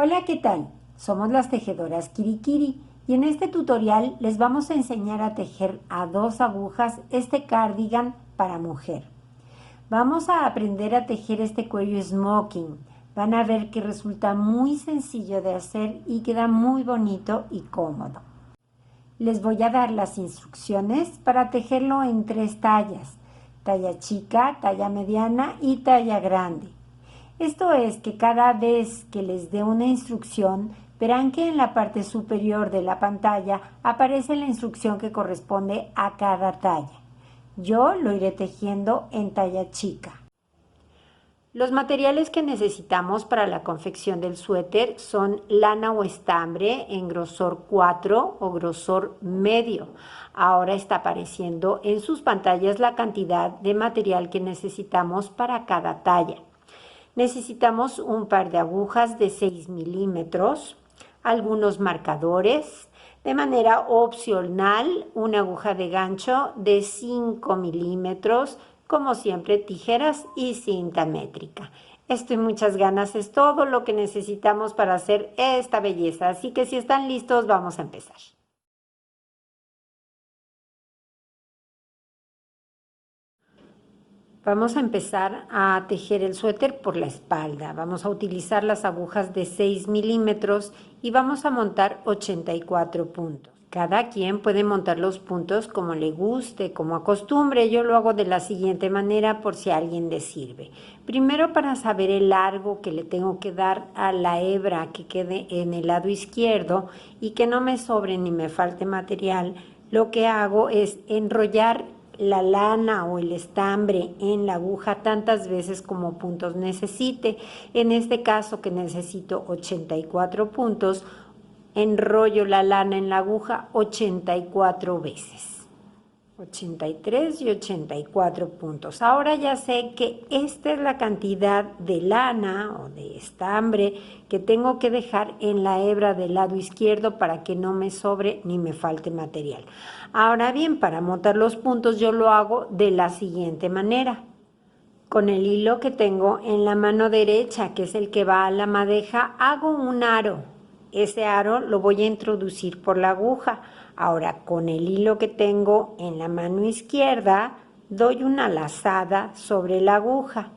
Hola, ¿qué tal? Somos las tejedoras Kirikiri y en este tutorial les vamos a enseñar a tejer a 2 agujas este cardigan para mujer. Vamos a aprender a tejer este cuello smoking. Van a ver que resulta muy sencillo de hacer y queda muy bonito y cómodo. Les voy a dar las instrucciones para tejerlo en 3 tallas: talla chica, talla mediana y talla grande. Esto es que cada vez que les dé una instrucción, verán que en la parte superior de la pantalla aparece la instrucción que corresponde a cada talla. Yo lo iré tejiendo en talla chica. Los materiales que necesitamos para la confección del suéter son lana o estambre en grosor 4 o grosor medio. Ahora está apareciendo en sus pantallas la cantidad de material que necesitamos para cada talla. Necesitamos un par de agujas de 6 milímetros, algunos marcadores, de manera opcional una aguja de gancho de 5 milímetros, como siempre tijeras y cinta métrica. Esto y muchas ganas es todo lo que necesitamos para hacer esta belleza, así que si están listos vamos a empezar. Vamos a empezar a tejer el suéter por la espalda. Vamos a utilizar las agujas de 6 milímetros y vamos a montar 84 puntos. Cada quien puede montar los puntos como le guste, como acostumbre. Yo lo hago de la siguiente manera por si a alguien le sirve. Primero, para saber el largo que le tengo que dar a la hebra que quede en el lado izquierdo y que no me sobre ni me falte material, lo que hago es enrollar la lana o el estambre en la aguja tantas veces como puntos necesite. En este caso, que necesito 84 puntos, enrollo la lana en la aguja 84 veces. 83 y 84 puntos. Ahora ya sé que esta es la cantidad de lana o de estambre que tengo que dejar en la hebra del lado izquierdo para que no me sobre ni me falte material. Ahora bien, para montar los puntos yo lo hago de la siguiente manera. Con el hilo que tengo en la mano derecha, que es el que va a la madeja, hago un aro. Ese aro lo voy a introducir por la aguja. Ahora, con el hilo que tengo en la mano izquierda, doy una lazada sobre la aguja.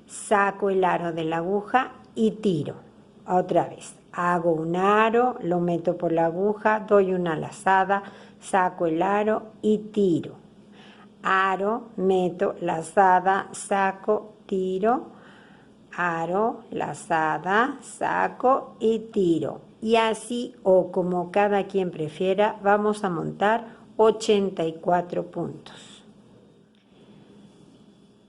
Saco el aro de la aguja y tiro. Otra vez, hago un aro, lo meto por la aguja, doy una lazada, saco el aro y tiro. Aro, meto, lazada, saco, tiro, aro, lazada, saco y tiro. Y así, o como cada quien prefiera, vamos a montar 84 puntos.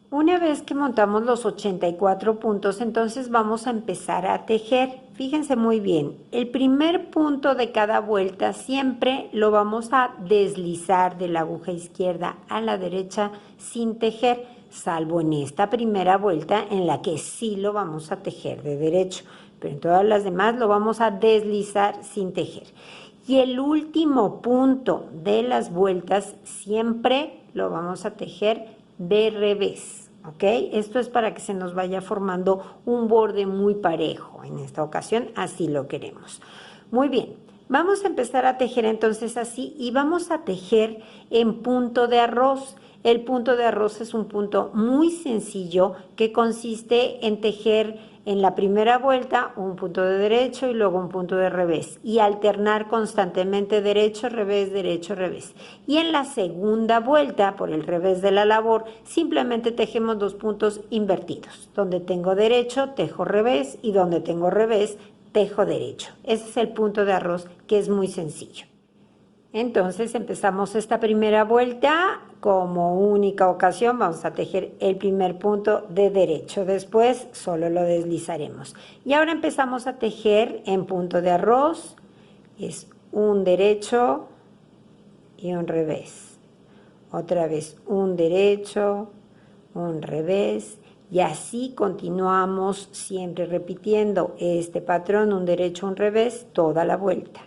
Una vez que montamos los 84 puntos, entonces vamos a empezar a tejer. Fíjense muy bien, el primer punto de cada vuelta siempre lo vamos a deslizar de la aguja izquierda a la derecha sin tejer, salvo en esta primera vuelta en la que sí lo vamos a tejer de derecho, pero en todas las demás lo vamos a deslizar sin tejer. Y el último punto de las vueltas siempre lo vamos a tejer de revés. ¿Ok? Esto es para que se nos vaya formando un borde muy parejo. En esta ocasión así lo queremos. Muy bien, vamos a empezar a tejer entonces así y vamos a tejer en punto de arroz. El punto de arroz es un punto muy sencillo que consiste en tejer en la primera vuelta un punto de derecho y luego un punto de revés y alternar constantemente derecho, revés. Y en la segunda vuelta, por el revés de la labor, simplemente tejemos 2 puntos invertidos. Donde tengo derecho, tejo revés, y donde tengo revés, tejo derecho. Ese es el punto de arroz, que es muy sencillo. Entonces empezamos esta primera vuelta, como única ocasión vamos a tejer el primer punto de derecho, después solo lo deslizaremos. Y ahora empezamos a tejer en punto de arroz, es un derecho y un revés. Otra vez un derecho, un revés, y así continuamos siempre repitiendo este patrón, un derecho, un revés, toda la vuelta.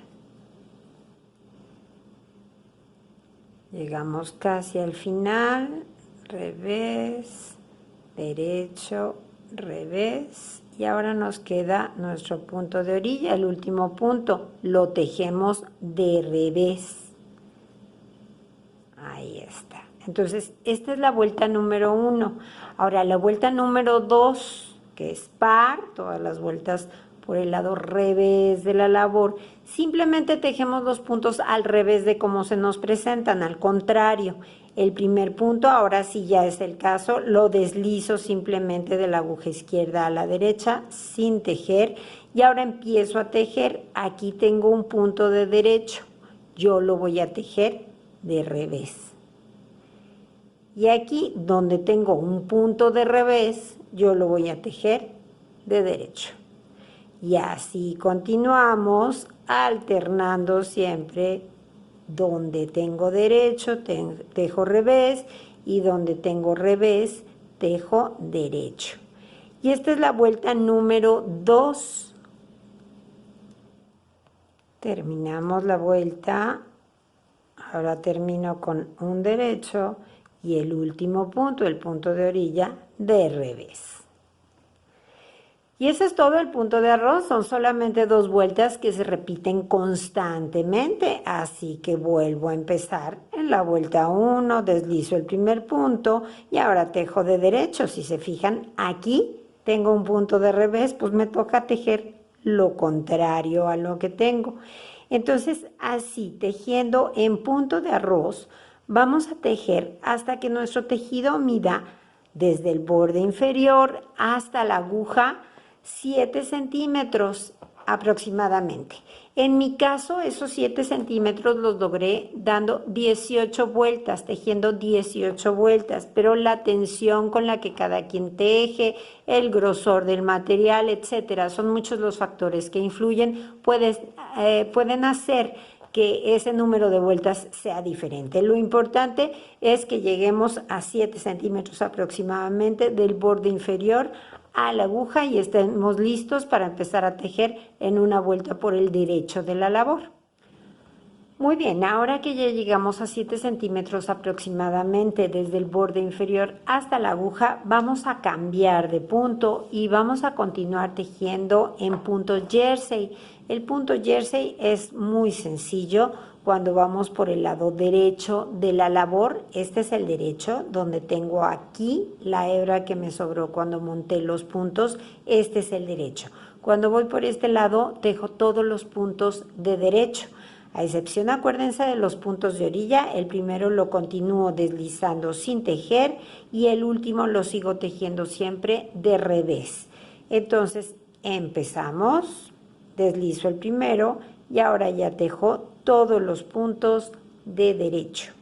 Llegamos casi al final, revés, derecho, revés, y ahora nos queda nuestro punto de orilla, el último punto, lo tejemos de revés. Ahí está. Entonces, esta es la vuelta número 1. Ahora, la vuelta número 2, que es par, todas las vueltas por el lado revés de la labor, simplemente tejemos los puntos al revés de cómo se nos presentan, al contrario. El primer punto, ahora sí ya es el caso, lo deslizo simplemente de la aguja izquierda a la derecha sin tejer y ahora empiezo a tejer. Aquí tengo un punto de derecho, yo lo voy a tejer de revés. Y aquí donde tengo un punto de revés, yo lo voy a tejer de derecho. Y así continuamos alternando siempre. Donde tengo derecho, tejo revés, y donde tengo revés, tejo derecho. Y esta es la vuelta número 2. Terminamos la vuelta. Ahora termino con un derecho y el último punto, el punto de orilla, de revés. Y ese es todo el punto de arroz, son solamente 2 vueltas que se repiten constantemente, así que vuelvo a empezar en la vuelta 1, deslizo el primer punto y ahora tejo de derecho. Si se fijan, aquí tengo un punto de revés, pues me toca tejer lo contrario a lo que tengo. Entonces, así, tejiendo en punto de arroz, vamos a tejer hasta que nuestro tejido mida desde el borde inferior hasta la aguja 7 centímetros aproximadamente. En mi caso, esos 7 centímetros los logré dando 18 vueltas, tejiendo 18 vueltas, pero la tensión con la que cada quien teje, el grosor del material, etcétera, son muchos los factores que influyen, pueden hacer que ese número de vueltas sea diferente. Lo importante es que lleguemos a 7 centímetros aproximadamente del borde inferior a la aguja y estemos listos para empezar a tejer en una vuelta por el derecho de la labor. Muy bien, ahora que ya llegamos a 7 centímetros aproximadamente desde el borde inferior hasta la aguja, vamos a cambiar de punto y vamos a continuar tejiendo en punto jersey. El punto jersey es muy sencillo cuando vamos por el lado derecho de la labor. Este es el derecho, donde tengo aquí la hebra que me sobró cuando monté los puntos. Este es el derecho. Cuando voy por este lado, tejo todos los puntos de derecho. A excepción, acuérdense de los puntos de orilla, el primero lo continúo deslizando sin tejer y el último lo sigo tejiendo siempre de revés. Entonces, empezamos, deslizo el primero y ahora ya tejo todos los puntos de derecho.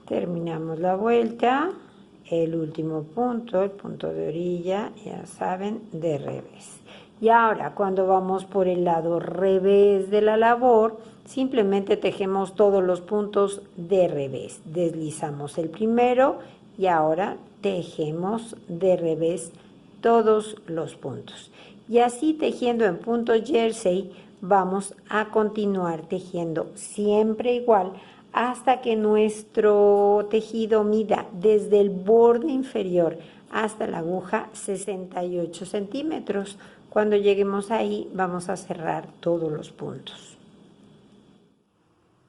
Terminamos la vuelta, el último punto, el punto de orilla, ya saben, de revés. Y ahora, cuando vamos por el lado revés de la labor, simplemente tejemos todos los puntos de revés. Deslizamos el primero y ahora tejemos de revés todos los puntos. Y así tejiendo en punto jersey, vamos a continuar tejiendo siempre igual hasta que nuestro tejido mida desde el borde inferior hasta la aguja 68 centímetros. Cuando lleguemos ahí, vamos a cerrar todos los puntos.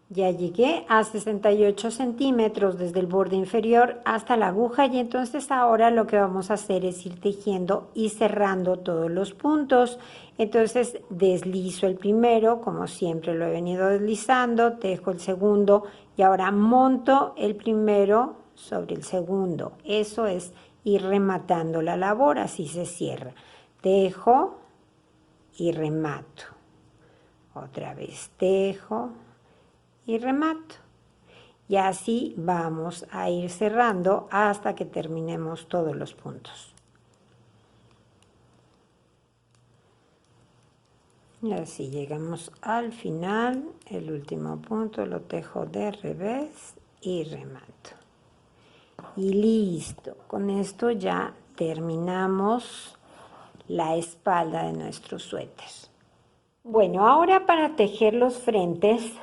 Ya llegué a 68 centímetros desde el borde inferior hasta la aguja y entonces ahora lo que vamos a hacer es ir tejiendo y cerrando todos los puntos. Entonces deslizo el primero, como siempre lo he venido deslizando, tejo el segundo y ahora monto el primero sobre el segundo. Eso es ir rematando la labor, así se cierra. Tejo y remato. Otra vez tejo y remato. Y así vamos a ir cerrando hasta que terminemos todos los puntos. Y así llegamos al final, el último punto lo tejo de revés y remato. Y listo, con esto ya terminamos la espalda de nuestro suéter. Bueno, ahora para tejer los frentes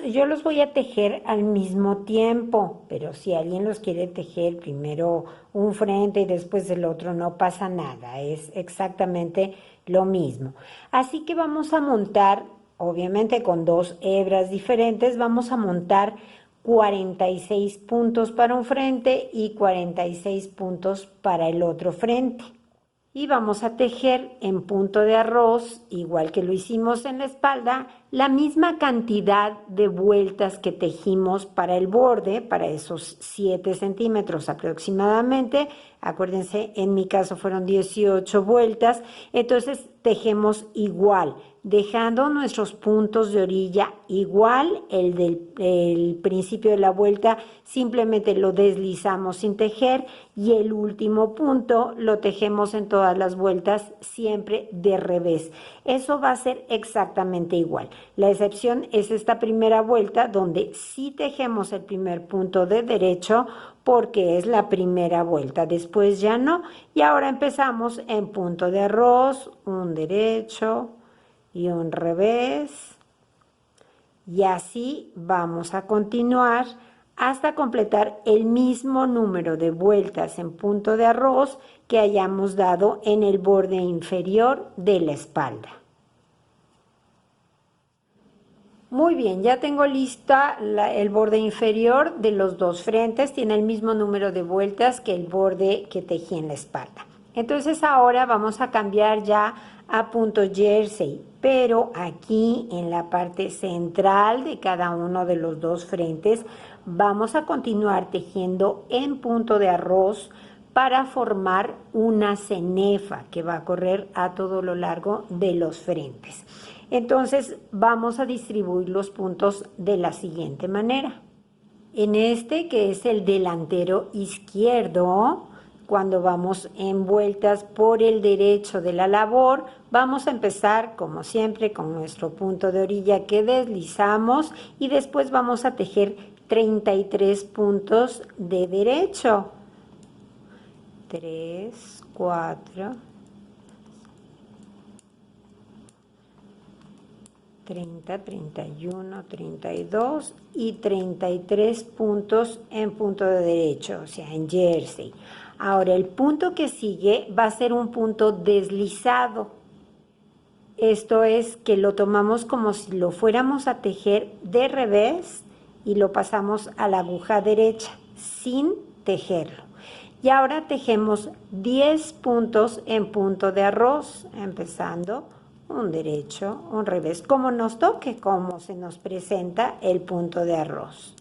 Yo los voy a tejer al mismo tiempo, pero si alguien los quiere tejer primero un frente y después el otro, no pasa nada, es exactamente lo mismo. Así que vamos a montar, obviamente con dos hebras diferentes, vamos a montar 46 puntos para un frente y 46 puntos para el otro frente. Y vamos a tejer en punto de arroz, igual que lo hicimos en la espalda, la misma cantidad de vueltas que tejimos para el borde, para esos 7 centímetros aproximadamente. Acuérdense, en mi caso fueron 18 vueltas, entonces tejemos igual, dejando nuestros puntos de orilla igual, el principio de la vuelta simplemente lo deslizamos sin tejer y el último punto lo tejemos en todas las vueltas siempre de revés. Eso va a ser exactamente igual. La excepción es esta primera vuelta donde sí tejemos el primer punto de derecho porque es la primera vuelta, después ya no. Y ahora empezamos en punto de arroz, un derecho y un revés. Y así vamos a continuar hasta completar el mismo número de vueltas en punto de arroz que hayamos dado en el borde inferior de la espalda. Muy bien, ya tengo lista el borde inferior de los dos frentes, tiene el mismo número de vueltas que el borde que tejí en la espalda. Entonces ahora vamos a cambiar ya a punto jersey, pero aquí en la parte central de cada uno de los dos frentes vamos a continuar tejiendo en punto de arroz para formar una cenefa que va a correr a todo lo largo de los frentes. Entonces vamos a distribuir los puntos de la siguiente manera. En este, que es el delantero izquierdo, cuando vamos en vueltas por el derecho de la labor, vamos a empezar como siempre con nuestro punto de orilla que deslizamos y después vamos a tejer 33 puntos de derecho. 3, 4, 30, 31, 32 y 33 puntos en punto de derecho, o sea, en jersey. Ahora, el punto que sigue va a ser un punto deslizado. Esto es que lo tomamos como si lo fuéramos a tejer de revés y lo pasamos a la aguja derecha sin tejerlo. Y ahora tejemos 10 puntos en punto de arroz, empezando un derecho, un revés, como nos toque, como se nos presenta el punto de arroz.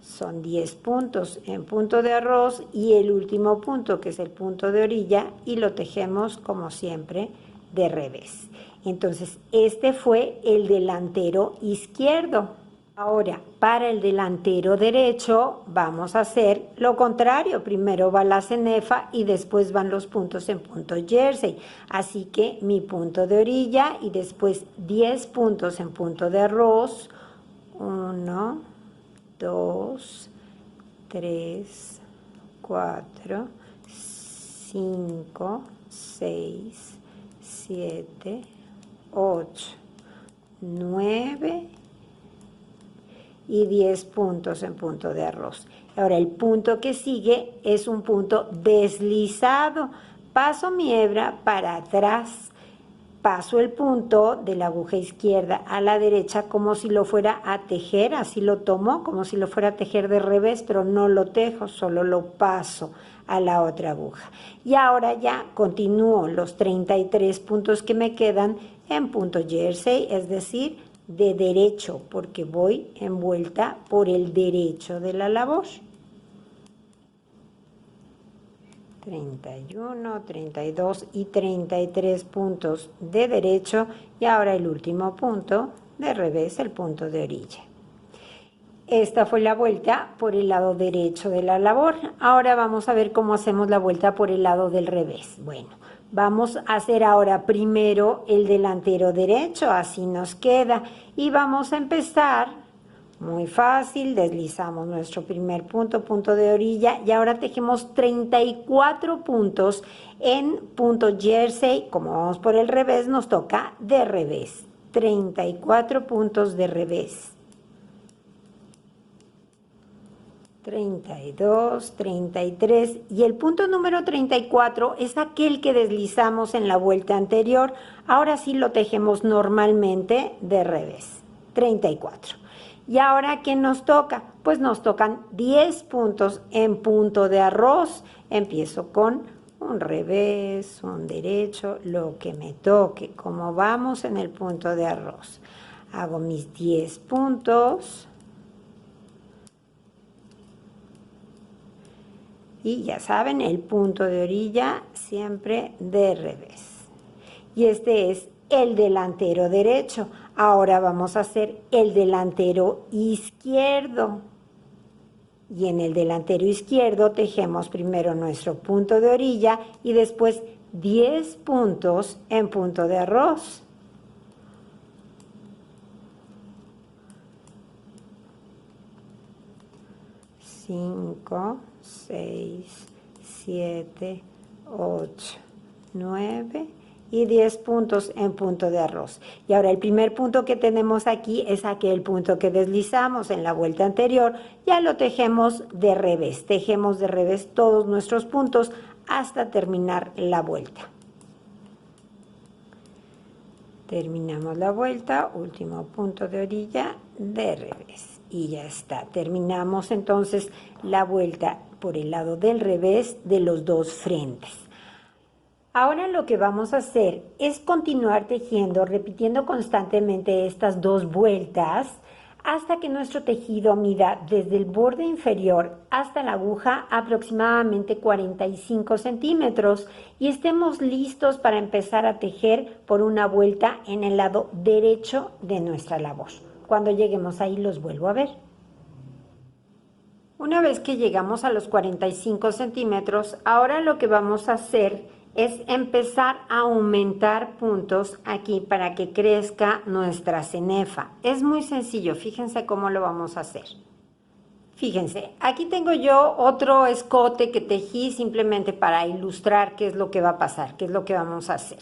Son 10 puntos en punto de arroz y el último punto, que es el punto de orilla, y lo tejemos como siempre de revés. Entonces, este fue el delantero izquierdo. Ahora, para el delantero derecho vamos a hacer lo contrario. Primero va la cenefa y después van los puntos en punto jersey. Así que mi punto de orilla y después 10 puntos en punto de arroz. 1, 2, 3, 4, 5, 6, 7, 8, 9 y 10 puntos en punto de arroz. Ahora el punto que sigue es un punto deslizado. Paso mi hebra para atrás, paso el punto de la aguja izquierda a la derecha como si lo fuera a tejer, así lo tomo, como si lo fuera a tejer de revés, pero no lo tejo, solo lo paso a la otra aguja. Y ahora ya continúo los 33 puntos que me quedan en punto jersey, es decir, de derecho, porque voy envuelta por el derecho de la labor. 31, 32 y 33 puntos de derecho y ahora el último punto de revés, el punto de orilla. Esta fue la vuelta por el lado derecho de la labor. Ahora vamos a ver cómo hacemos la vuelta por el lado del revés. Bueno, vamos a hacer ahora primero el delantero derecho, así nos queda. Y vamos a empezar, muy fácil, deslizamos nuestro primer punto, punto de orilla, y ahora tejemos 34 puntos en punto jersey. Como vamos por el revés, nos toca de revés. 34 puntos de revés. 32, 33 y el punto número 34 es aquel que deslizamos en la vuelta anterior. Ahora sí lo tejemos normalmente de revés. 34. ¿Y ahora qué nos toca? Pues nos tocan 10 puntos en punto de arroz. Empiezo con un revés, un derecho, lo que me toque. Como vamos en el punto de arroz. Hago mis 10 puntos. Y ya saben, el punto de orilla siempre de revés. Y este es el delantero derecho. Ahora vamos a hacer el delantero izquierdo. Y en el delantero izquierdo tejemos primero nuestro punto de orilla y después 10 puntos en punto de arroz. Cinco, 6, 7, 8, 9 y 10 puntos en punto de arroz. Y ahora el primer punto que tenemos aquí es aquel punto que deslizamos en la vuelta anterior. Ya lo tejemos de revés. Tejemos de revés todos nuestros puntos hasta terminar la vuelta. Terminamos la vuelta, último punto de orilla de revés. Y ya está. Terminamos entonces la vuelta por el lado del revés de los dos frentes. Ahora lo que vamos a hacer es continuar tejiendo, repitiendo constantemente estas dos vueltas hasta que nuestro tejido mida desde el borde inferior hasta la aguja aproximadamente 45 centímetros y estemos listos para empezar a tejer por una vuelta en el lado derecho de nuestra labor. Cuando lleguemos ahí los vuelvo a ver. Una vez que llegamos a los 45 centímetros, ahora lo que vamos a hacer es empezar a aumentar puntos aquí para que crezca nuestra cenefa. Es muy sencillo, fíjense cómo lo vamos a hacer. Fíjense, aquí tengo yo otro escote que tejí simplemente para ilustrar qué es lo que va a pasar, qué es lo que vamos a hacer.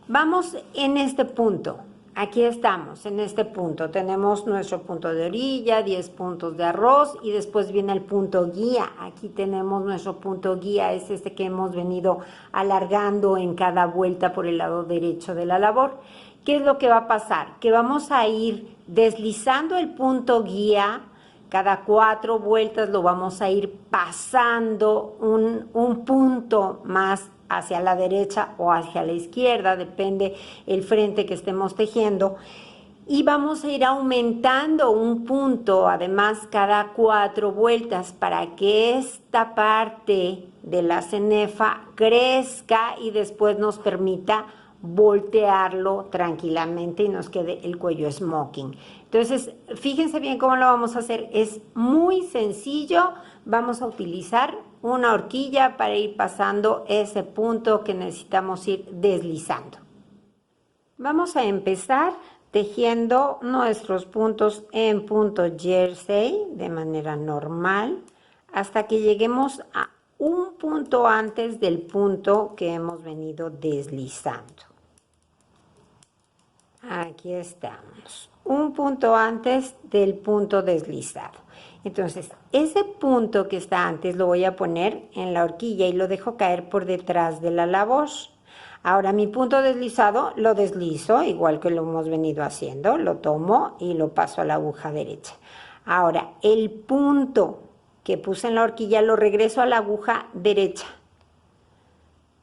Vamos en este punto. Aquí estamos, en este punto. Tenemos nuestro punto de orilla, 10 puntos de arroz y después viene el punto guía. Aquí tenemos nuestro punto guía, es este que hemos venido alargando en cada vuelta por el lado derecho de la labor. ¿Qué es lo que va a pasar? Que vamos a ir deslizando el punto guía. Cada 4 vueltas lo vamos a ir pasando un punto más hacia la derecha o hacia la izquierda, depende el frente que estemos tejiendo. Y vamos a ir aumentando un punto, además, cada 4 vueltas para que esta parte de la cenefa crezca y después nos permita voltearlo tranquilamente y nos quede el cuello smoking. Entonces, fíjense bien cómo lo vamos a hacer. Es muy sencillo. Vamos a utilizar una horquilla para ir pasando ese punto que necesitamos ir deslizando. Vamos a empezar tejiendo nuestros puntos en punto jersey de manera normal hasta que lleguemos a un punto antes del punto que hemos venido deslizando. Aquí estamos, un punto antes del punto deslizado. Entonces, ese punto que está antes lo voy a poner en la horquilla y lo dejo caer por detrás de la labor. Ahora mi punto deslizado lo deslizo, igual que lo hemos venido haciendo, lo tomo y lo paso a la aguja derecha. Ahora, el punto que puse en la horquilla lo regreso a la aguja derecha.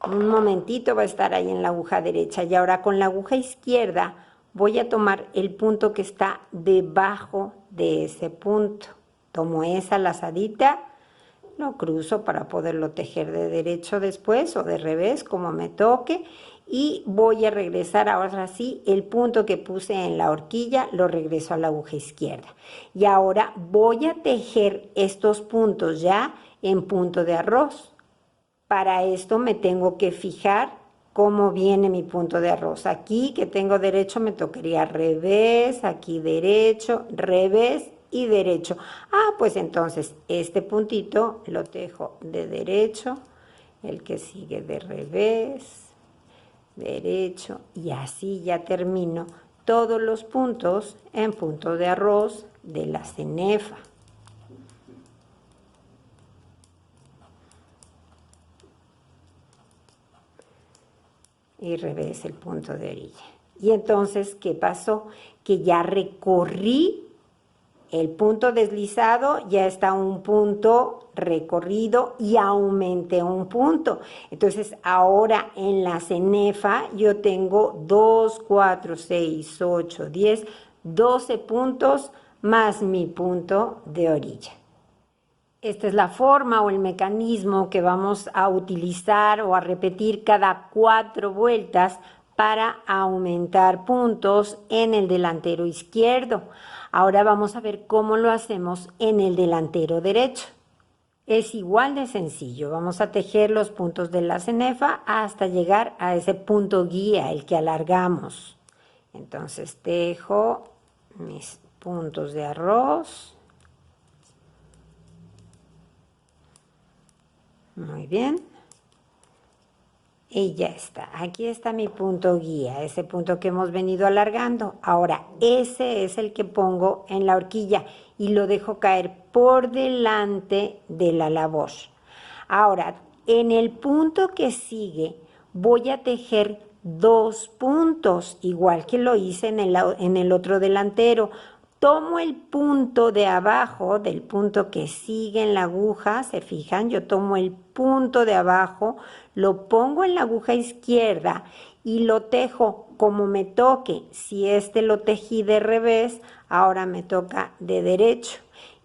Un momentito va a estar ahí en la aguja derecha y ahora con la aguja izquierda voy a tomar el punto que está debajo de ese punto. Tomo esa lazadita, lo cruzo para poderlo tejer de derecho después o de revés, como me toque, y voy a regresar ahora sí el punto que puse en la horquilla, lo regreso a la aguja izquierda. Y ahora voy a tejer estos puntos ya en punto de arroz. Para esto me tengo que fijar cómo viene mi punto de arroz. Aquí que tengo derecho me tocaría revés, aquí derecho, revés y derecho. Pues entonces este puntito lo tejo de derecho, el que sigue de revés, derecho y así ya termino todos los puntos en punto de arroz de la cenefa. Y revés el punto de orilla. Y entonces, ¿qué pasó? Que ya recorrí el punto deslizado, ya está un punto recorrido y aumenté un punto. Entonces, ahora en la cenefa yo tengo 2, 4, 6, 8, 10, 12 puntos más mi punto de orilla. Esta es la forma o el mecanismo que vamos a utilizar o a repetir cada 4 vueltas para aumentar puntos en el delantero izquierdo. Ahora vamos a ver cómo lo hacemos en el delantero derecho. Es igual de sencillo. Vamos a tejer los puntos de la cenefa hasta llegar a ese punto guía, el que alargamos. Entonces tejo mis puntos de arroz. Muy bien. Y ya está. Aquí está mi punto guía, ese punto que hemos venido alargando. Ahora, ese es el que pongo en la horquilla y lo dejo caer por delante de la labor. Ahora, en el punto que sigue, voy a tejer 2 puntos, igual que lo hice en el otro delantero. Tomo el punto de abajo, del punto que sigue en la aguja, ¿se fijan? Yo tomo el punto de abajo, lo pongo en la aguja izquierda y lo tejo como me toque. Si lo tejí de revés, ahora me toca de derecho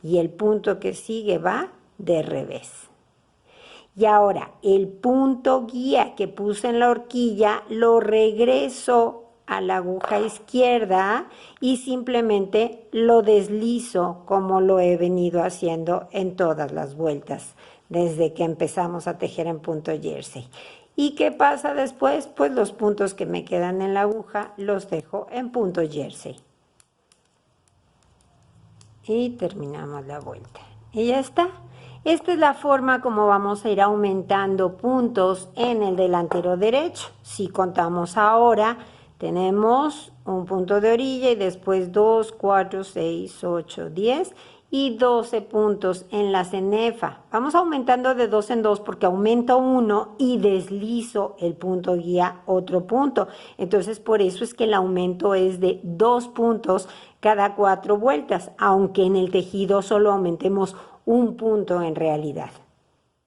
y el punto que sigue va de revés. Y ahora el punto guía que puse en la horquilla lo regreso a la aguja izquierda y simplemente lo deslizo como lo he venido haciendo en todas las vueltas desde que empezamos a tejer en punto jersey. ¿Y qué pasa después? Pues los puntos que me quedan en la aguja los dejo en punto jersey. Y terminamos la vuelta. Y ya está. Esta es la forma como vamos a ir aumentando puntos en el delantero derecho. Si contamos ahora, tenemos un punto de orilla y después 2, 4, 6, 8, 10 y 12 puntos en la cenefa. Vamos aumentando de 2 en 2 porque aumento uno y deslizo el punto guía otro punto. Entonces, por eso es que el aumento es de 2 puntos cada 4 vueltas, aunque en el tejido solo aumentemos un punto en realidad.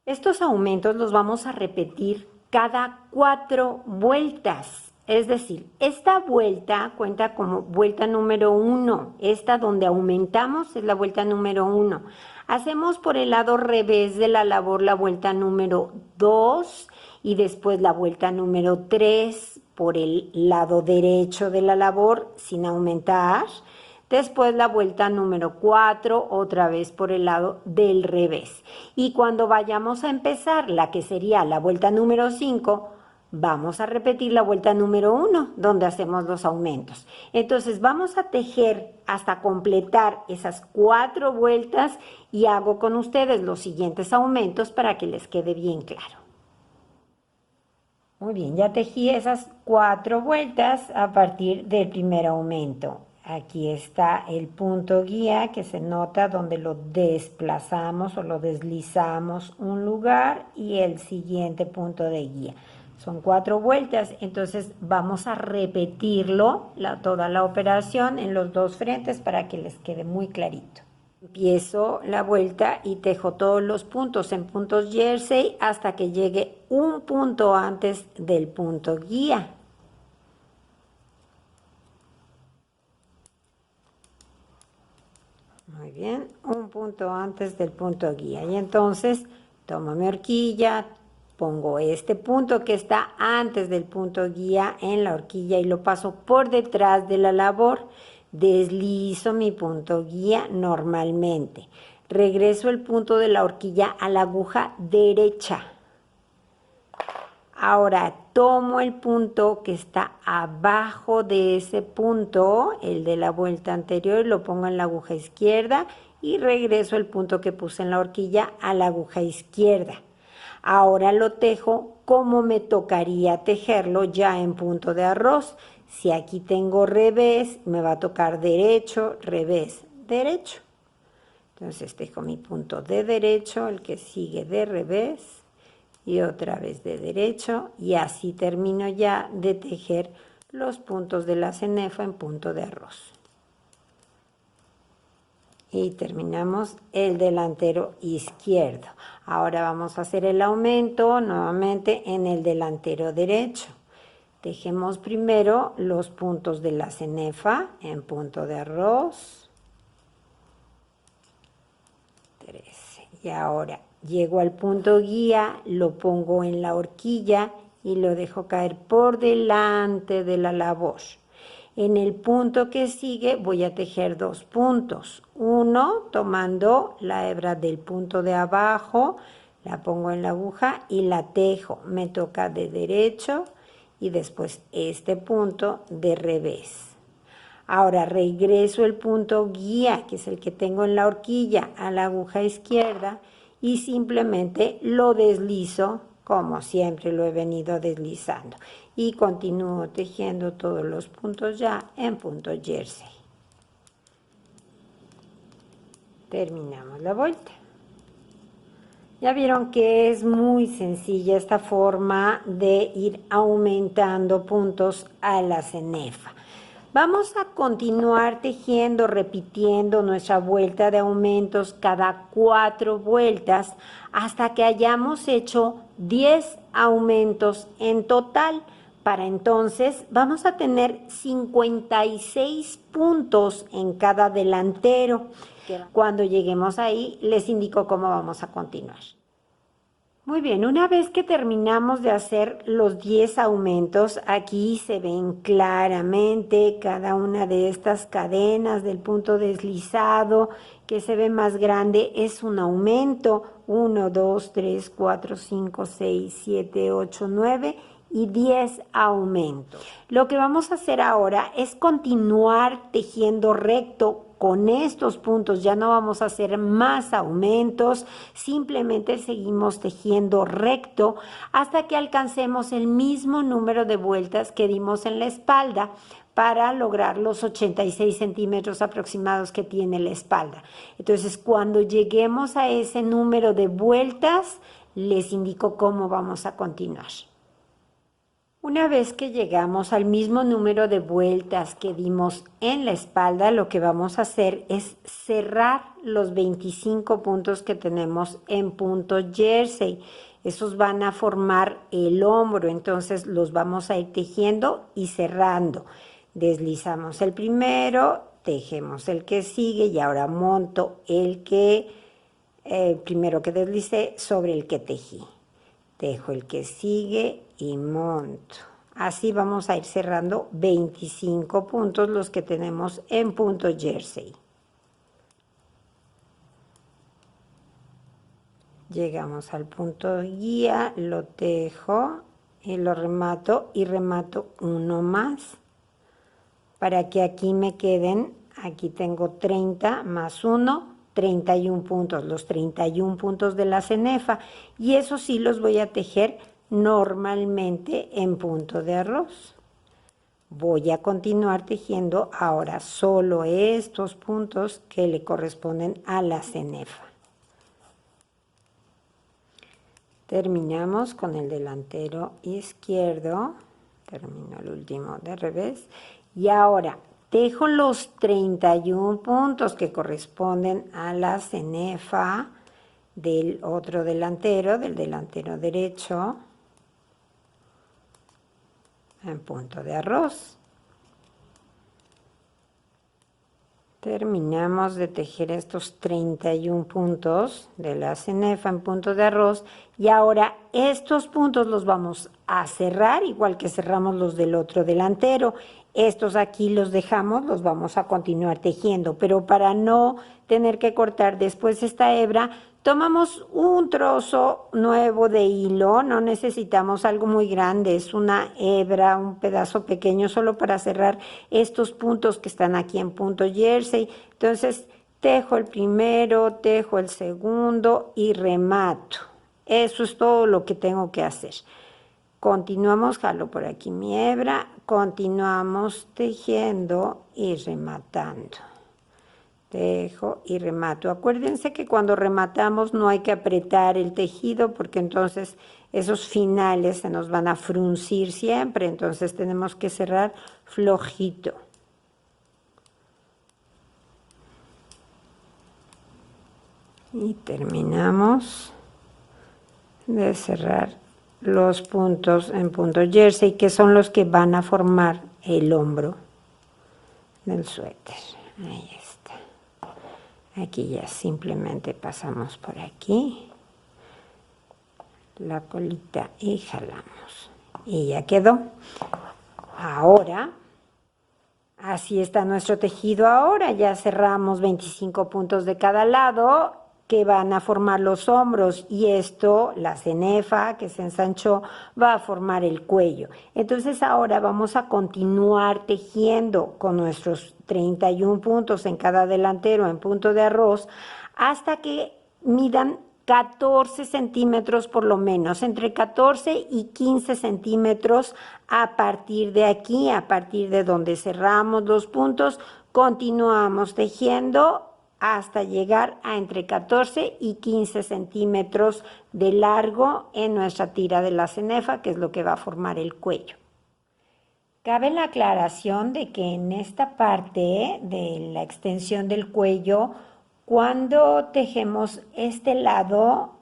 Estos aumentos los vamos a repetir cada 4 vueltas. Es decir, esta vuelta cuenta como vuelta número 1. Esta donde aumentamos es la vuelta número 1. Hacemos por el lado revés de la labor la vuelta número 2 y después la vuelta número 3 por el lado derecho de la labor sin aumentar. Después la vuelta número 4, otra vez por el lado del revés. Y cuando vayamos a empezar la que sería la vuelta número 5, vamos a repetir la vuelta número 1, donde hacemos los aumentos. Entonces vamos a tejer hasta completar esas 4 vueltas y hago con ustedes los siguientes aumentos para que les quede bien claro. Muy bien, ya tejí esas 4 vueltas a partir del primer aumento. Aquí está el punto guía que se nota donde lo desplazamos o lo deslizamos un lugar y el siguiente punto de guía. Son 4 vueltas, entonces vamos a repetirlo, toda la operación en los 2 frentes para que les quede muy clarito. Empiezo la vuelta y tejo todos los puntos en puntos jersey hasta que llegue un punto antes del punto guía. Muy bien, un punto antes del punto guía. Y entonces tomo mi horquilla, pongo este punto que está antes del punto guía en la horquilla y lo paso por detrás de la labor. Deslizo mi punto guía normalmente. Regreso el punto de la horquilla a la aguja derecha. Ahora tomo el punto que está abajo de ese punto, el de la vuelta anterior, lo pongo en la aguja izquierda y regreso el punto que puse en la horquilla a la aguja izquierda. Ahora lo tejo como me tocaría tejerlo ya en punto de arroz. Si aquí tengo revés, me va a tocar derecho, revés, derecho. Entonces dejo mi punto de derecho, el que sigue de revés y otra vez de derecho, y así termino ya de tejer los puntos de la cenefa en punto de arroz. Y terminamos el delantero izquierdo. Ahora vamos a hacer el aumento nuevamente en el delantero derecho. Tejemos primero los puntos de la cenefa en punto de arroz. 13. Y ahora llego al punto guía, lo pongo en la horquilla y lo dejo caer por delante de la labor. En el punto que sigue voy a tejer 2 puntos. Uno tomando la hebra del punto de abajo, la pongo en la aguja y la tejo. Me toca de derecho y después este punto de revés. Ahora regreso el punto guía, que es el que tengo en la horquilla, a la aguja izquierda y simplemente lo deslizo como siempre lo he venido deslizando. Y continúo tejiendo todos los puntos ya en punto jersey. Terminamos la vuelta. Ya vieron que es muy sencilla esta forma de ir aumentando puntos a la cenefa. Vamos a continuar tejiendo, repitiendo nuestra vuelta de aumentos cada 4 vueltas hasta que hayamos hecho 10 aumentos en total. Para entonces vamos a tener 56 puntos en cada delantero. Cuando lleguemos ahí les indico cómo vamos a continuar. Muy bien, una vez que terminamos de hacer los 10 aumentos, aquí se ven claramente cada una de estas cadenas del punto deslizado que se ve más grande es un aumento. 1, 2, 3, 4, 5, 6, 7, 8, 9 y 10 aumentos. Lo que vamos a hacer ahora es continuar tejiendo recto con estos puntos. Ya no vamos a hacer más aumentos, simplemente seguimos tejiendo recto hasta que alcancemos el mismo número de vueltas que dimos en la espalda para lograr los 86 centímetros aproximados que tiene la espalda. Entonces, cuando lleguemos a ese número de vueltas, les indico cómo vamos a continuar. Una vez que llegamos al mismo número de vueltas que dimos en la espalda, lo que vamos a hacer es cerrar los 25 puntos que tenemos en punto jersey. Esos van a formar el hombro, entonces los vamos a ir tejiendo y cerrando. Deslizamos el primero, tejemos el que sigue y ahora monto el primero que deslicé sobre el que tejí. Tejo el que sigue y monto. Así vamos a ir cerrando 25 puntos los que tenemos en punto jersey. Llegamos al punto guía, lo tejo y lo remato y remato uno más para que aquí me queden, aquí tengo 30 más 1, 31 puntos, los 31 puntos de la cenefa, y eso sí los voy a tejer normalmente en punto de arroz. Voy a continuar tejiendo ahora solo estos puntos que le corresponden a la cenefa. Terminamos con el delantero izquierdo, termino el último de revés, y ahora tejo los 31 puntos que corresponden a la cenefa del otro delantero, del delantero derecho, en punto de arroz. Terminamos de tejer estos 31 puntos de la cenefa en punto de arroz y ahora estos puntos los vamos a cerrar igual que cerramos los del otro delantero. Estos aquí los dejamos, los vamos a continuar tejiendo, pero para no tener que cortar después esta hebra, tomamos un trozo nuevo de hilo, no necesitamos algo muy grande, es una hebra, un pedazo pequeño solo para cerrar estos puntos que están aquí en punto jersey. Entonces tejo el primero, tejo el segundo y remato. Eso es todo lo que tengo que hacer. Continuamos, jalo por aquí mi hebra, continuamos tejiendo y rematando. Tejo y remato. Acuérdense que cuando rematamos no hay que apretar el tejido porque entonces esos finales se nos van a fruncir siempre, entonces tenemos que cerrar flojito. Y terminamos de cerrar los puntos en punto jersey, que son los que van a formar el hombro del suéter. Ahí está. Aquí ya simplemente pasamos por aquí la colita y jalamos. Y ya quedó. Ahora, así está nuestro tejido ahora. Ya cerramos 25 puntos de cada lado que van a formar los hombros y esto, la cenefa que se ensanchó, va a formar el cuello. Entonces ahora vamos a continuar tejiendo con nuestros 31 puntos en cada delantero en punto de arroz hasta que midan 14 centímetros por lo menos, entre 14 y 15 centímetros a partir de aquí, a partir de donde cerramos los puntos, continuamos tejiendo hasta llegar a entre 14 y 15 centímetros de largo en nuestra tira de la cenefa, que es lo que va a formar el cuello. Cabe la aclaración de que en esta parte de la extensión del cuello, cuando tejemos este lado,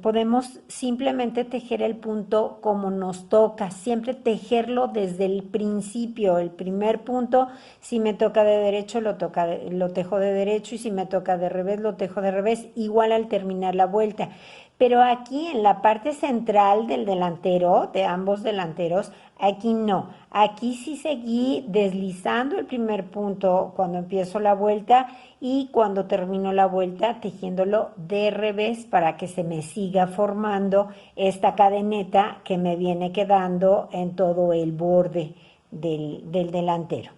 podemos simplemente tejer el punto como nos toca, siempre tejerlo desde el principio, el primer punto, si me toca de derecho lo tejo de derecho y si me toca de revés lo tejo de revés, igual al terminar la vuelta. Pero aquí en la parte central del delantero, de ambos delanteros, aquí no. Aquí sí seguí deslizando el primer punto cuando empiezo la vuelta y cuando termino la vuelta tejiéndolo de revés para que se me siga formando esta cadeneta que me viene quedando en todo el borde del delantero.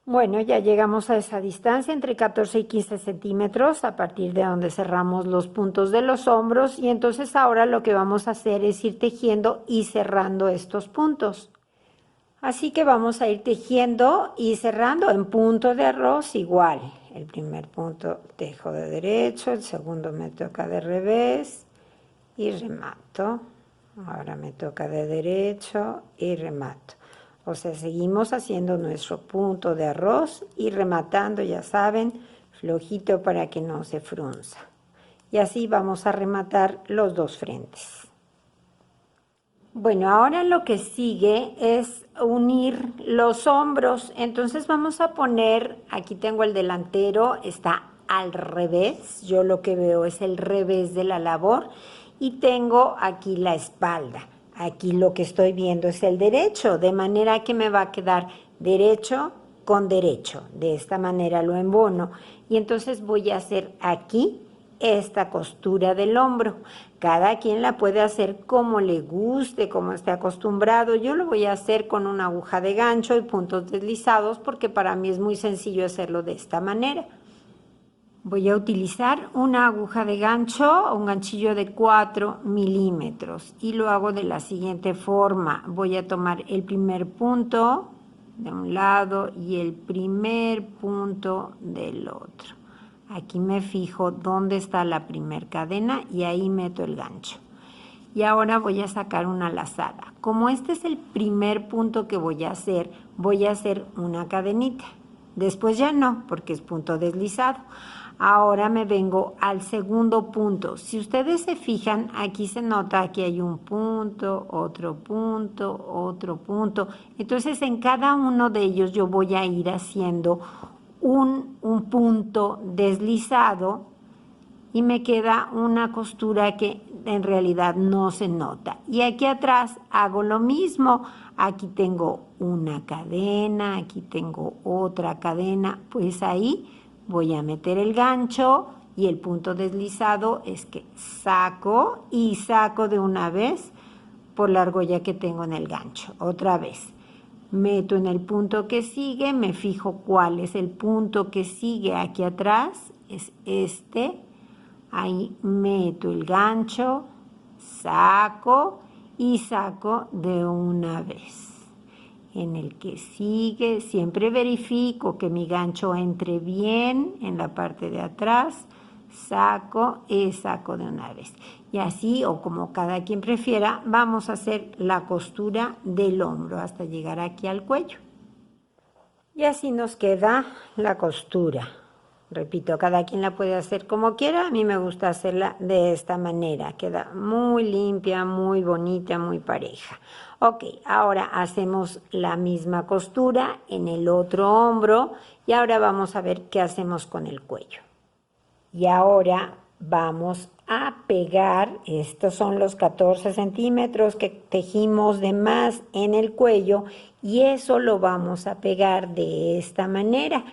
Bueno, ya llegamos a esa distancia entre 14 y 15 centímetros a partir de donde cerramos los puntos de los hombros y entonces ahora lo que vamos a hacer es ir tejiendo y cerrando estos puntos. Así que vamos a ir tejiendo y cerrando en punto de arroz igual. El primer punto tejo de derecho, el segundo me toca de revés y remato. Ahora me toca de derecho y remato. O sea, seguimos haciendo nuestro punto de arroz y rematando, ya saben, flojito para que no se frunza. Y así vamos a rematar los dos frentes. Bueno, ahora lo que sigue es unir los hombros. Entonces vamos a poner, aquí tengo el delantero, está al revés. Yo lo que veo es el revés de la labor. Y tengo aquí la espalda. Aquí lo que estoy viendo es el derecho, de manera que me va a quedar derecho con derecho. De esta manera lo embono. Y entonces voy a hacer aquí esta costura del hombro. Cada quien la puede hacer como le guste, como esté acostumbrado. Yo lo voy a hacer con una aguja de gancho y puntos deslizados porque para mí es muy sencillo hacerlo de esta manera. Voy a utilizar una aguja de gancho, un ganchillo de 4 milímetros y lo hago de la siguiente forma. Voy a tomar el primer punto de un lado y el primer punto del otro. Aquí me fijo dónde está la primer cadena y ahí meto el gancho. Y ahora voy a sacar una lazada. Como este es el primer punto que voy a hacer una cadenita. Después ya no, porque es punto deslizado. Ahora me vengo al segundo punto. Si ustedes se fijan, aquí se nota que hay un punto, otro punto, otro punto. Entonces, en cada uno de ellos yo voy a ir haciendo un punto deslizado y me queda una costura que en realidad no se nota. Y aquí atrás hago lo mismo. Aquí tengo una cadena, aquí tengo otra cadena. Pues ahí voy a meter el gancho y el punto deslizado es que saco y saco de una vez por la argolla que tengo en el gancho. Otra vez. Meto en el punto que sigue, me fijo cuál es el punto que sigue aquí atrás, es este. Ahí meto el gancho, saco y saco de una vez. en el que sigue, siempre verifico que mi gancho entre bien en la parte de atrás, saco y saco de una vez. Y así, o como cada quien prefiera, vamos a hacer la costura del hombro hasta llegar aquí al cuello. Y así nos queda la costura. Repito, cada quien la puede hacer como quiera. A mí me gusta hacerla de esta manera. Queda muy limpia, muy bonita, muy pareja. Ok, ahora hacemos la misma costura en el otro hombro y ahora vamos a ver qué hacemos con el cuello. Y ahora vamos a pegar, estos son los 14 centímetros que tejimos de más en el cuello y eso lo vamos a pegar de esta manera.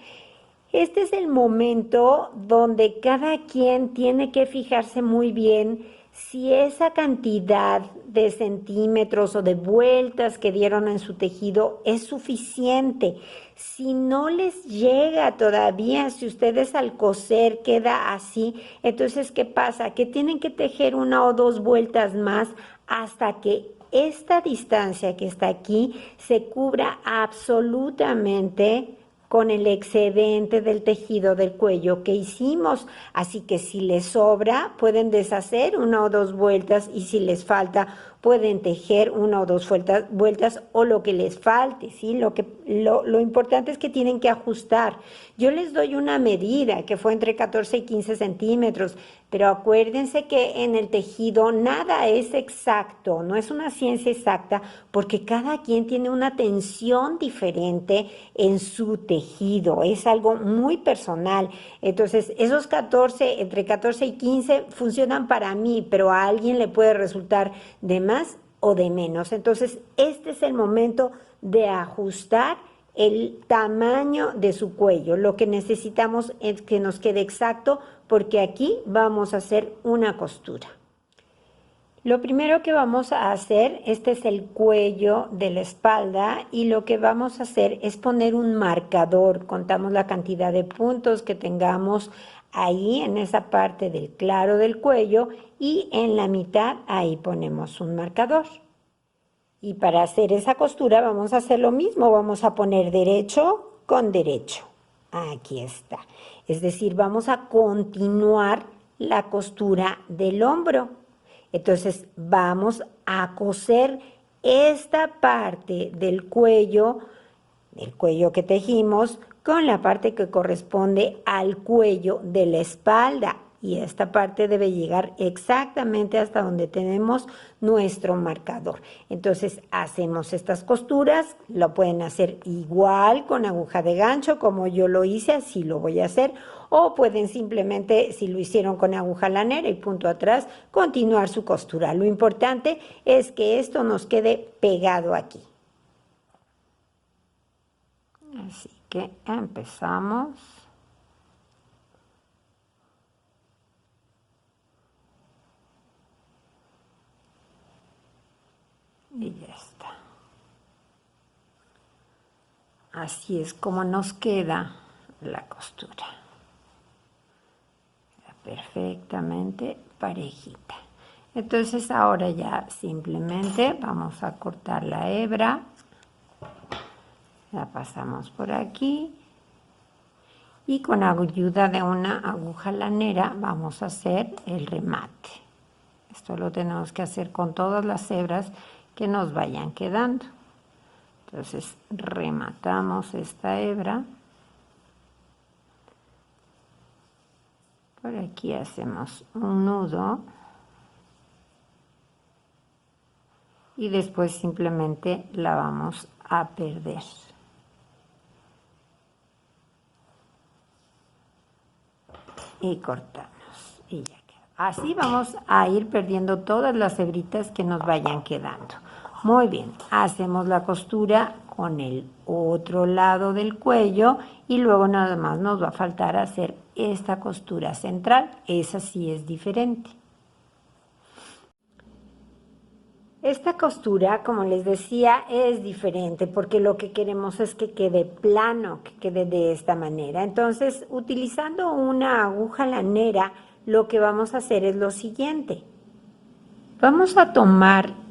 Este es el momento donde cada quien tiene que fijarse muy bien si esa cantidad de centímetros o de vueltas que dieron en su tejido es suficiente. Si no les llega todavía, si ustedes al coser queda así, entonces ¿qué pasa? Que tienen que tejer una o dos vueltas más hasta que esta distancia que está aquí se cubra absolutamente con el excedente del tejido del cuello que hicimos. Así que si les sobra, pueden deshacer una o dos vueltas y si les falta, pueden tejer una o dos vueltas o lo que les falte, ¿sí? Lo importante es que tienen que ajustar. Yo les doy una medida que fue entre 14 y 15 centímetros, pero acuérdense que en el tejido nada es exacto, no es una ciencia exacta, porque cada quien tiene una tensión diferente en su tejido, es algo muy personal. Entonces, esos 14, entre 14 y 15 funcionan para mí, pero a alguien le puede resultar de más o de menos. Entonces, este es el momento de ajustar el tamaño de su cuello. Lo que necesitamos es que nos quede exacto porque aquí vamos a hacer una costura. Lo primero que vamos a hacer, este es el cuello de la espalda y lo que vamos a hacer es poner un marcador. Contamos la cantidad de puntos que tengamos ahí en esa parte del claro del cuello y en la mitad ahí ponemos un marcador. Y para hacer esa costura vamos a hacer lo mismo, vamos a poner derecho con derecho. Aquí está. Es decir, vamos a continuar la costura del hombro. Entonces vamos a coser esta parte del cuello que tejimos, con la parte que corresponde al cuello de la espalda. Y esta parte debe llegar exactamente hasta donde tenemos nuestro marcador. Entonces hacemos estas costuras, lo pueden hacer igual con aguja de gancho como yo lo hice, así lo voy a hacer, o pueden simplemente, si lo hicieron con aguja lanera y punto atrás, continuar su costura. Lo importante es que esto nos quede pegado aquí. Así que empezamos. Y ya está. Así es como nos queda la costura. Perfectamente parejita. Entonces ahora ya simplemente vamos a cortar la hebra. La pasamos por aquí. Y con ayuda de una aguja lanera vamos a hacer el remate. Esto lo tenemos que hacer con todas las hebras que nos vayan quedando. Entonces rematamos esta hebra. Por aquí hacemos un nudo. Y después simplemente la vamos a perder. Y cortamos. Y ya quedó. Así vamos a ir perdiendo todas las hebritas que nos vayan quedando. Muy bien, hacemos la costura con el otro lado del cuello y luego nada más nos va a faltar hacer esta costura central. Esa sí es diferente. Esta costura, como les decía, es diferente porque lo que queremos es que quede plano, que quede de esta manera. Entonces, utilizando una aguja lanera, lo que vamos a hacer es lo siguiente. Vamos a tomar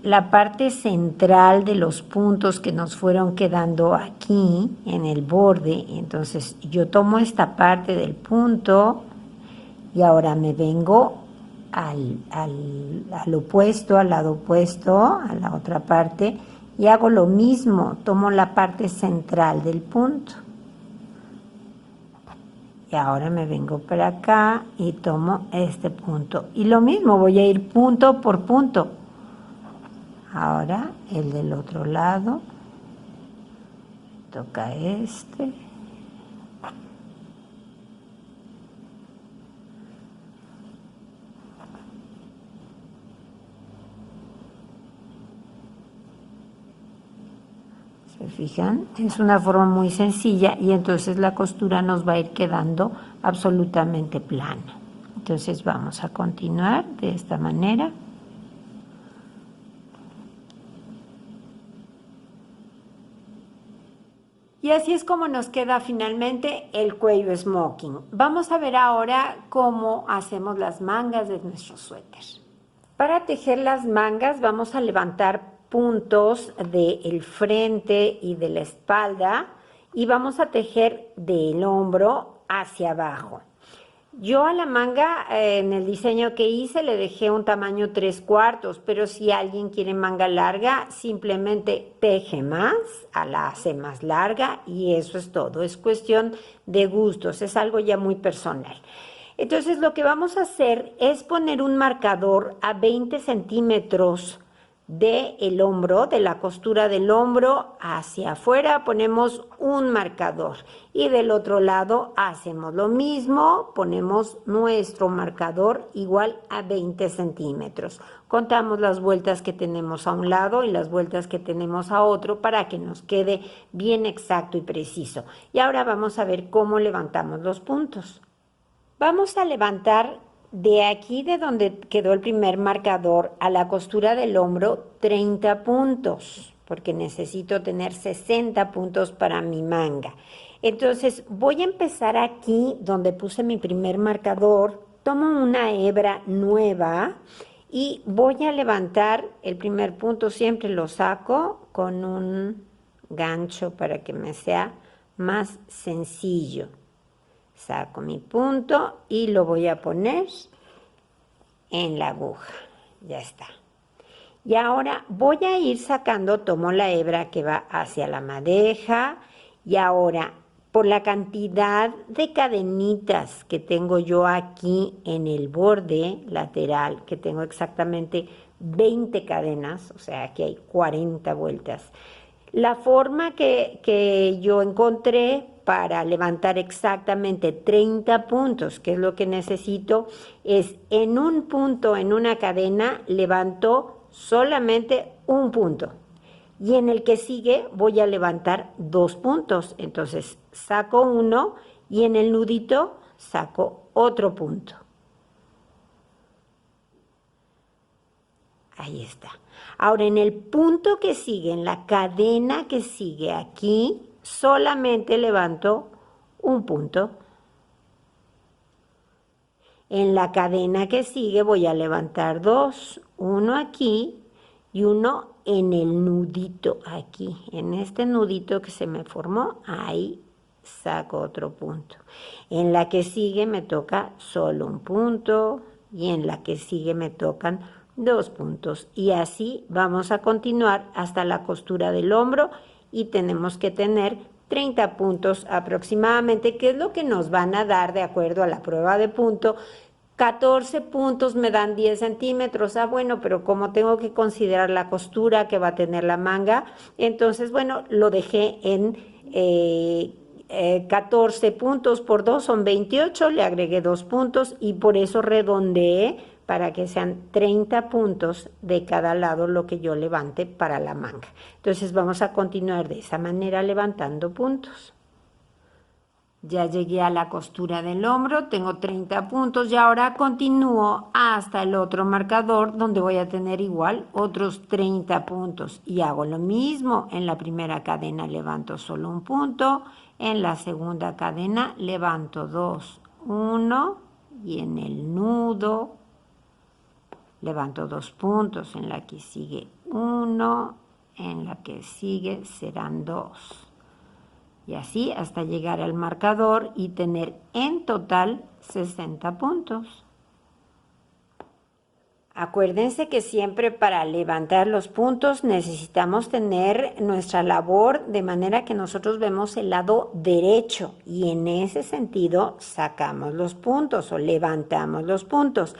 la parte central de los puntos que nos fueron quedando aquí en el borde. Entonces yo tomo esta parte del punto y ahora me vengo al opuesto, al lado opuesto, a la otra parte, y hago lo mismo, tomo la parte central del punto. Y ahora me vengo para acá y tomo este punto. Y lo mismo, voy a ir punto por punto. Ahora el del otro lado. Toca este. ¿Se fijan? Es una forma muy sencilla y entonces la costura nos va a ir quedando absolutamente plana. Entonces vamos a continuar de esta manera. Y así es como nos queda finalmente el cuello smoking. Vamos a ver ahora cómo hacemos las mangas de nuestro suéter. Para tejer las mangas vamos a levantar puntos del frente y de la espalda y vamos a tejer del hombro hacia abajo. Yo a la manga en el diseño que hice le dejé un tamaño 3/4, pero si alguien quiere manga larga, simplemente teje más, la hace más larga y eso es todo. Es cuestión de gustos, es algo ya muy personal. Entonces lo que vamos a hacer es poner un marcador a 20 centímetros del hombro, de la costura del hombro hacia afuera, ponemos un marcador y del otro lado hacemos lo mismo, ponemos nuestro marcador igual a 20 centímetros. Contamos las vueltas que tenemos a un lado y las vueltas que tenemos a otro para que nos quede bien exacto y preciso. Y ahora vamos a ver cómo levantamos los puntos. Vamos a levantar de aquí de donde quedó el primer marcador a la costura del hombro 30 puntos, porque necesito tener 60 puntos para mi manga. Entonces voy a empezar aquí donde puse mi primer marcador, tomo una hebra nueva y voy a levantar el primer punto, siempre lo saco con un gancho para que me sea más sencillo. Saco mi punto y lo voy a poner en la aguja. Ya está. Y ahora voy a ir sacando, tomo la hebra que va hacia la madeja y ahora por la cantidad de cadenitas que tengo yo aquí en el borde lateral, que tengo exactamente 20 cadenas, o sea, aquí hay 40 vueltas. La forma que yo encontré para levantar exactamente 30 puntos, que es lo que necesito, es en un punto, en una cadena, levanto solamente un punto. Y en el que sigue voy a levantar 2 puntos. Entonces saco uno y en el nudito saco otro punto. Ahí está. Ahora en el punto que sigue, en la cadena que sigue aquí, solamente levanto un punto. En la cadena que sigue voy a levantar 2, uno aquí y uno en el nudito aquí. En este nudito que se me formó, ahí saco otro punto. En la que sigue me toca solo un punto y en la que sigue me tocan 2 puntos. Y así vamos a continuar hasta la costura del hombro y tenemos que tener 30 puntos aproximadamente, que es lo que nos van a dar de acuerdo a la prueba de punto. 14 puntos me dan 10 centímetros. Bueno, pero como tengo que considerar la costura que va a tener la manga, entonces, bueno, lo dejé en 14 puntos por 2 son 28, le agregué 2 puntos y por eso redondeé para que sean 30 puntos de cada lado lo que yo levante para la manga. Entonces vamos a continuar de esa manera levantando puntos. Ya llegué a la costura del hombro, tengo 30 puntos y ahora continúo hasta el otro marcador donde voy a tener igual otros 30 puntos y hago lo mismo. En la primera cadena levanto solo un punto, en la segunda cadena levanto 2, 1 y en el nudo levanto 2 puntos, en la que sigue 1, en la que sigue serán 2. Y así hasta llegar al marcador y tener en total 60 puntos. Acuérdense que siempre para levantar los puntos necesitamos tener nuestra labor de manera que nosotros vemos el lado derecho y en ese sentido sacamos los puntos o levantamos los puntos.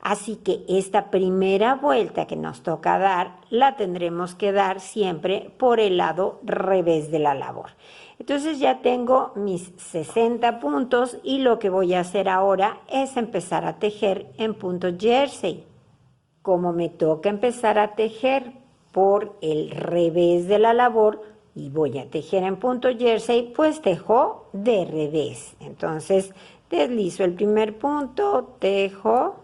Así que esta primera vuelta que nos toca dar la tendremos que dar siempre por el lado revés de la labor. Entonces ya tengo mis 60 puntos y lo que voy a hacer ahora es empezar a tejer en punto jersey. Como me toca empezar a tejer por el revés de la labor y voy a tejer en punto jersey, pues tejo de revés. Entonces deslizo el primer punto, tejo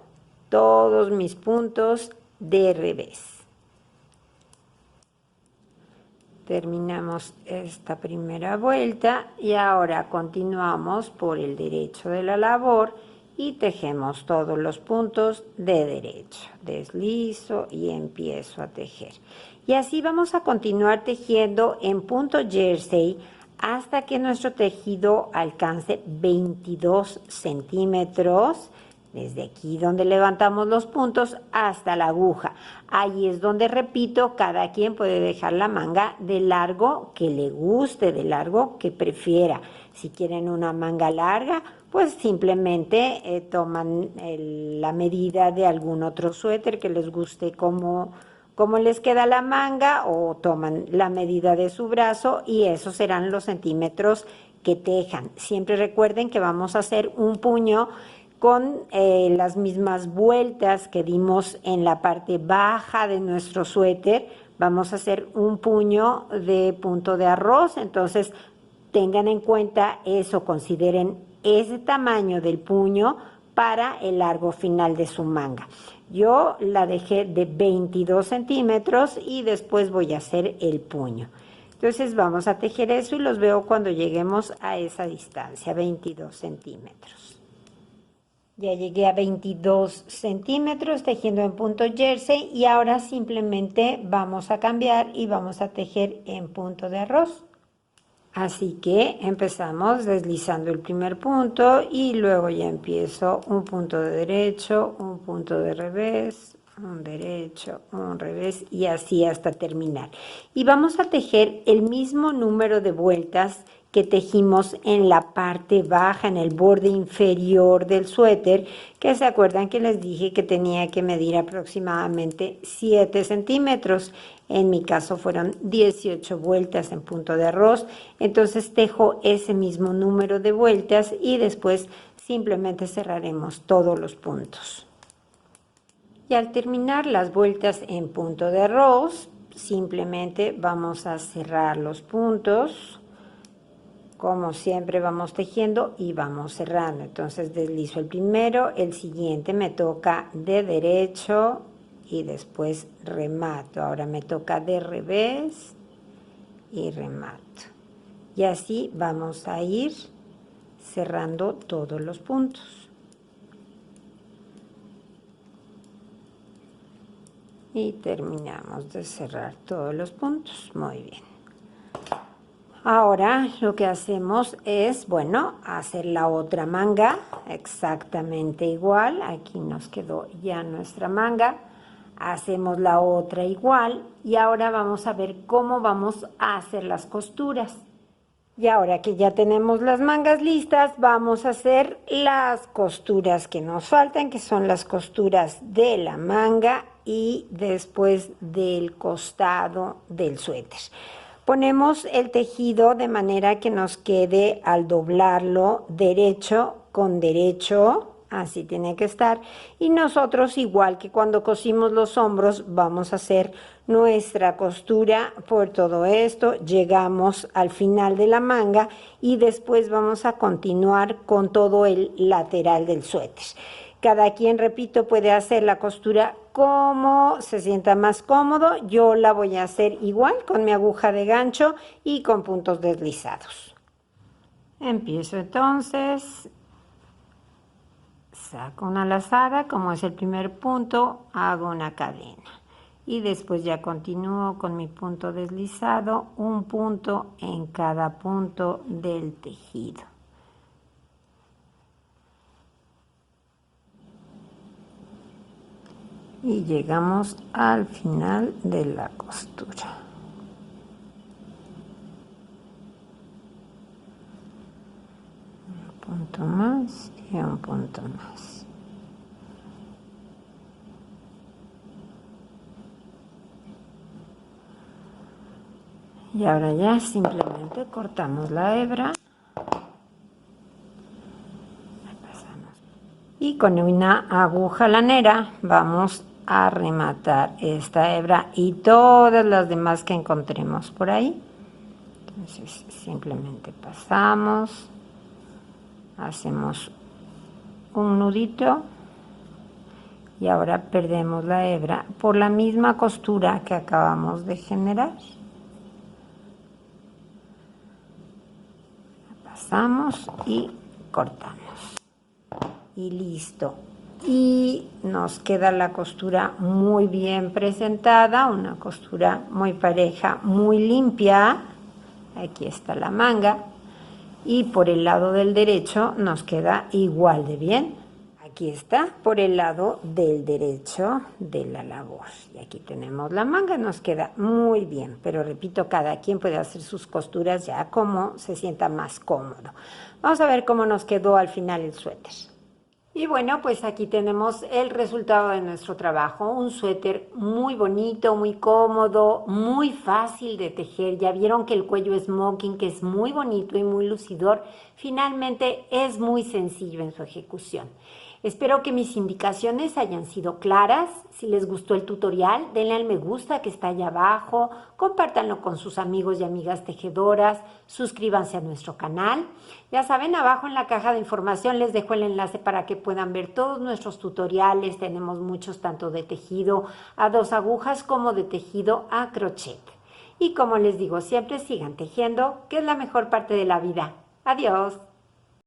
todos mis puntos de revés. Terminamos esta primera vuelta y ahora continuamos por el derecho de la labor y tejemos todos los puntos de derecho. Deslizo y empiezo a tejer. Y así vamos a continuar tejiendo en punto jersey hasta que nuestro tejido alcance 22 centímetros. Desde aquí donde levantamos los puntos hasta la aguja. Ahí es donde, repito, cada quien puede dejar la manga de largo que le guste, de largo que prefiera. Si quieren una manga larga, pues simplemente toman la medida de algún otro suéter que les guste cómo les queda la manga o toman la medida de su brazo y esos serán los centímetros que tejan. Siempre recuerden que vamos a hacer un puño con las mismas vueltas que dimos en la parte baja de nuestro suéter. Vamos a hacer un puño de punto de arroz, entonces tengan en cuenta eso, consideren ese tamaño del puño para el largo final de su manga. Yo la dejé de 22 centímetros y después voy a hacer el puño. Entonces vamos a tejer eso y los veo cuando lleguemos a esa distancia, 22 centímetros. Ya llegué a 22 centímetros tejiendo en punto jersey y ahora simplemente vamos a cambiar y vamos a tejer en punto de arroz. Así que empezamos deslizando el primer punto y luego ya empiezo un punto de derecho, un punto de revés, un derecho, un revés y así hasta terminar. Y vamos a tejer el mismo número de vueltas que tejimos en la parte baja, en el borde inferior del suéter, que se acuerdan que les dije que tenía que medir aproximadamente 7 centímetros. En mi caso fueron 18 vueltas en punto de arroz. Entonces tejo ese mismo número de vueltas y después simplemente cerraremos todos los puntos. Y al terminar las vueltas en punto de arroz, simplemente vamos a cerrar los puntos. Como siempre vamos tejiendo y vamos cerrando. Entonces deslizo el primero, el siguiente me toca de derecho y después remato. Ahora me toca de revés y remato. Y así vamos a ir cerrando todos los puntos. Y terminamos de cerrar todos los puntos. Muy bien. Ahora lo que hacemos es, bueno, hacer la otra manga exactamente igual. Aquí nos quedó ya nuestra manga. Hacemos la otra igual y ahora vamos a ver cómo vamos a hacer las costuras. Y ahora que ya tenemos las mangas listas, vamos a hacer las costuras que nos faltan, que son las costuras de la manga y después del costado del suéter. Ponemos el tejido de manera que nos quede al doblarlo derecho con derecho, así tiene que estar. Y nosotros, igual que cuando cosimos los hombros, vamos a hacer nuestra costura por todo esto. Llegamos al final de la manga y después vamos a continuar con todo el lateral del suéter. Cada quien, repito, puede hacer la costura como se sienta más cómodo. Yo la voy a hacer igual con mi aguja de gancho y con puntos deslizados. Empiezo entonces, saco una lazada, como es el primer punto, hago una cadena. y después ya continúo con mi punto deslizado, un punto en cada punto del tejido. Y llegamos al final de la costura. Un punto más y un punto más. Y ahora ya simplemente cortamos la hebra. Y con una aguja lanera vamos a rematar esta hebra y todas las demás que encontremos por ahí. Entonces simplemente pasamos, hacemos un nudito y ahora perdemos la hebra por la misma costura que acabamos de generar. Pasamos y cortamos. Y listo. Y nos queda la costura muy bien presentada, una costura muy pareja, muy limpia. Aquí está la manga. Y por el lado del derecho nos queda igual de bien. Aquí está por el lado del derecho de la labor. Y aquí tenemos la manga, nos queda muy bien. Pero repito, cada quien puede hacer sus costuras ya como se sienta más cómodo. Vamos a ver cómo nos quedó al final el suéter. Y bueno, pues aquí tenemos el resultado de nuestro trabajo, un suéter muy bonito, muy cómodo, muy fácil de tejer. Ya vieron que el cuello smoking, que es muy bonito y muy lucidor, finalmente es muy sencillo en su ejecución. Espero que mis indicaciones hayan sido claras. Si les gustó el tutorial, denle al me gusta que está allá abajo, compártanlo con sus amigos y amigas tejedoras, suscríbanse a nuestro canal. Ya saben, abajo en la caja de información les dejo el enlace para que puedan ver todos nuestros tutoriales. Tenemos muchos tanto de tejido a 2 agujas como de tejido a crochet. Y como les digo, siempre sigan tejiendo, que es la mejor parte de la vida. Adiós.